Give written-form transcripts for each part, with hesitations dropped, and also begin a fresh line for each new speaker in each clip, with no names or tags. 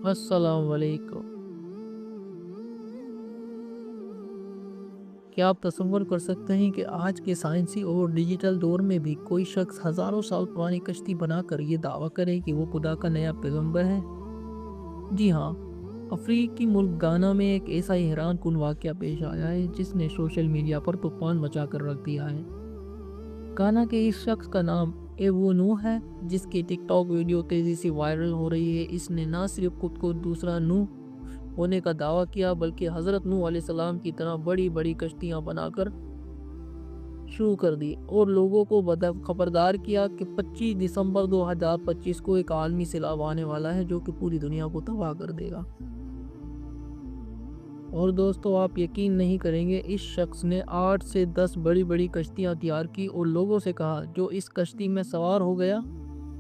السلام علیکم۔ کیا آپ تصور کر سکتے ہیں کہ آج کے سائنسی اور ڈیجیٹل دور میں بھی کوئی شخص ہزاروں سال پرانی کشتی بنا کر یہ دعویٰ کرے کہ وہ خدا کا نیا پیغمبر ہے؟ جی ہاں، افریقی ملک گانا میں ایک ایسا حیران کن واقعہ پیش آیا ہے جس نے سوشل میڈیا پر طوفان مچا کر رکھ دیا ہے۔ گانا کے اس شخص کا نام ایوو نوح ہے، جس کی ٹک ٹاک ویڈیو تیزی سے وائرل ہو رہی ہے۔ اس نے نہ صرف خود کو دوسرا نوح ہونے کا دعویٰ کیا بلکہ حضرت نوح علیہ السلام کی طرح بڑی بڑی کشتیاں بنا کر شروع کر دی اور لوگوں کو خبردار کیا کہ 25 دسمبر 2025 کو ایک عالمی سیلاب آنے والا ہے جو کہ پوری دنیا کو تباہ کر دے گا۔ اور دوستو، آپ یقین نہیں کریں گے، اس شخص نے 8 سے 10 بڑی بڑی کشتیاں تیار کی اور لوگوں سے کہا جو اس کشتی میں سوار ہو گیا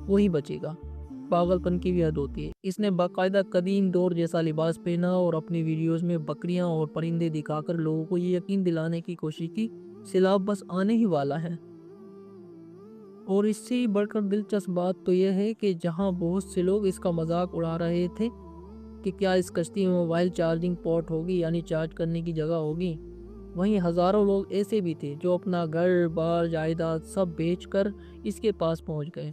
وہی بچے گا۔ پاگل پن کی بھی حد ہوتی ہے۔ اس نے باقاعدہ قدیم دور جیسا لباس پہنا اور اپنی ویڈیوز میں بکریاں اور پرندے دکھا کر لوگوں کو یہ یقین دلانے کی کوشش کی سیلاب بس آنے ہی والا ہے۔ اور اس سے بڑھ کر دلچسپ بات تو یہ ہے کہ جہاں بہت سے لوگ اس کا مذاق اڑا رہے تھے کہ کیا اس کشتی میں موبائل چارجنگ پورٹ ہوگی، یعنی چارج کرنے کی جگہ ہوگی، وہیں ہزاروں لوگ ایسے بھی تھے جو اپنا گھر بار جائیداد سب بیچ کر اس کے پاس پہنچ گئے۔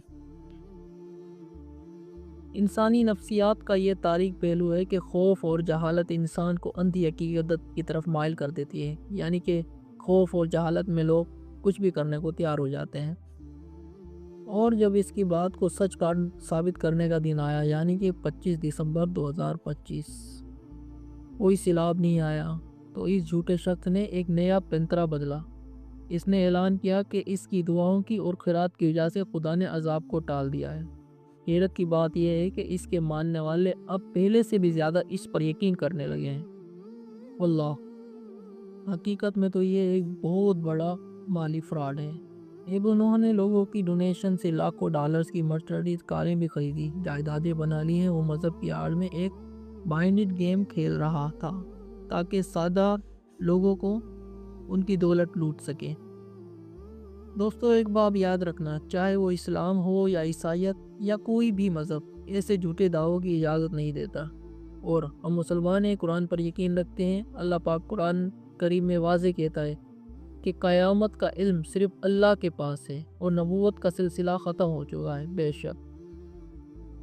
انسانی نفسیات کا یہ تاریک پہلو ہے کہ خوف اور جہالت انسان کو اندھی عقیدت کی طرف مائل کر دیتی ہے، یعنی کہ خوف اور جہالت میں لوگ کچھ بھی کرنے کو تیار ہو جاتے ہیں۔ اور جب اس کی بات کو سچ ثابت کرنے کا دن آیا، یعنی کہ 25 دسمبر 2025 کوئی سیلاب نہیں آیا، تو اس جھوٹے شخص نے ایک نیا پنترا بدلا۔ اس نے اعلان کیا کہ اس کی دعاؤں کی اور خیرات کی وجہ سے خدا نے عذاب کو ٹال دیا ہے۔ حیرت کی بات یہ ہے کہ اس کے ماننے والے اب پہلے سے بھی زیادہ اس پر یقین کرنے لگے ہیں۔ واللہ، حقیقت میں تو یہ ایک بہت بڑا مالی فراڈ ہے۔ ایوو نوح نے لوگوں کی ڈونیشن سے لاکھوں ڈالرز کی مرسڈیز کاریں بھی خریدی، جائیدادیں بنا لی ہیں۔ وہ مذہب کی آڑ میں ایک بائنڈڈ گیم کھیل رہا تھا تاکہ سادہ لوگوں کو ان کی دولت لوٹ سکے۔ دوستو، ایک بات یاد رکھنا، چاہے وہ اسلام ہو یا عیسائیت یا کوئی بھی مذہب، ایسے جھوٹے دعووں کی اجازت نہیں دیتا۔ اور ہم مسلمان ہیں، قرآن پر یقین رکھتے ہیں۔ اللہ پاک قرآن کریم میں واضح کہتا ہے کہ قیامت کا علم صرف اللہ کے پاس ہے اور نبوت کا سلسلہ ختم ہو چکا ہے۔ بے شک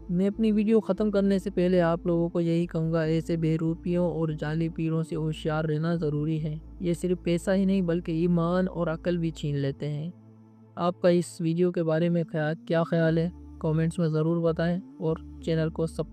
میں اپنی ویڈیو ختم کرنے سے پہلے آپ لوگوں کو یہی کہوں گا، ایسے بہروپیوں اور جعلی پیروں سے ہوشیار رہنا ضروری ہے۔ یہ صرف پیسہ ہی نہیں بلکہ ایمان اور عقل بھی چھین لیتے ہیں۔ آپ کا اس ویڈیو کے بارے میں کیا خیال ہے؟ کامنٹس میں ضرور بتائیں اور چینل کو سبسکرائب